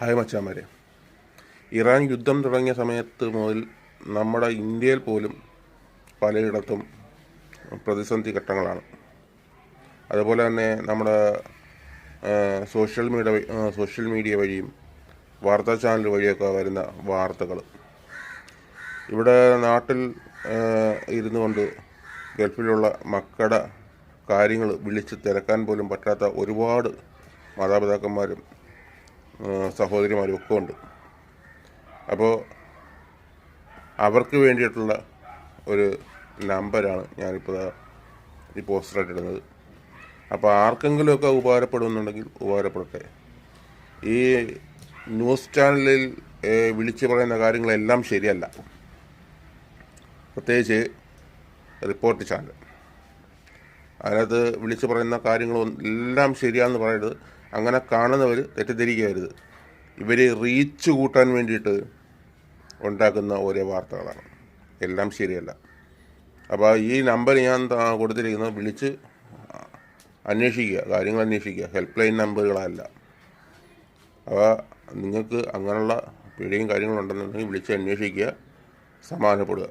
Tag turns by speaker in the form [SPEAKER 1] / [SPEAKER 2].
[SPEAKER 1] Hi മച്ചാന്മാരെ, Iran യുദ്ധം തുടങ്ങിയ സമയത്ത് മുതൽ നമ്മുടെ ഇന്ത്യയിൽ പോലും പലയിടത്തും പ്രതിസന്ധി ഘട്ടങ്ങളാണ്. അതുപോലെ തന്നെ നമ്മുടെ സോഷ്യൽ മീഡിയ വഴിയും വാർത്താ ചാനൽ വഴിയൊക്കെ വരുന്ന വാർത്തകൾ ഇവിടെ നാട്ടിൽ ഇരുന്നു കൊണ്ട് ഗൾഫിലുള്ള മക്കളുടെ കാര്യങ്ങൾ വിളിച്ച് തിരക്കാൻ പോലും പറ്റാത്ത ഒരുപാട് മാതാപിതാക്കന്മാരും സഹോദരിമാരും ഒക്കെ ഉണ്ട്. അപ്പോൾ അവർക്ക് വേണ്ടിയിട്ടുള്ള ഒരു നമ്പറാണ് ഞാനിപ്പോൾ ഈ പോസ്റ്ററായിട്ട് ഇടുന്നത്. അപ്പോൾ ആർക്കെങ്കിലുമൊക്കെ ഉപകാരപ്പെടുന്നുണ്ടെങ്കിൽ ഉപകാരപ്പെടട്ടെ. ഈ ന്യൂസ് ചാനലിൽ വിളിച്ചു പറയുന്ന കാര്യങ്ങളെല്ലാം ശരിയല്ല, പ്രത്യേകിച്ച് റിപ്പോർട്ട് ചാനൽ. അതിനകത്ത് വിളിച്ചു പറയുന്ന കാര്യങ്ങളെല്ലാം ശരിയാണെന്ന് പറയരുത്. അങ്ങനെ കാണുന്നവർ തെറ്റിദ്ധരിക്കരുത്. ഇവർ റീച്ച് കൂട്ടാൻ വേണ്ടിയിട്ട് ഉണ്ടാക്കുന്ന ഓരോ വാർത്തകളാണ്, എല്ലാം ശരിയല്ല. അപ്പോൾ ഈ നമ്പർ ഞാൻ കൊടുത്തിരിക്കുന്നത് വിളിച്ച് അന്വേഷിക്കുക, കാര്യങ്ങൾ അന്വേഷിക്കുക. ഹെൽപ്പ് ലൈൻ നമ്പറുകളല്ല. അപ്പോൾ നിങ്ങൾക്ക് അങ്ങനെയുള്ള പേടിയും കാര്യങ്ങളുണ്ടെന്നുണ്ടെങ്കിൽ വിളിച്ച് അന്വേഷിക്കുക, സമാധാനപ്പെടുക.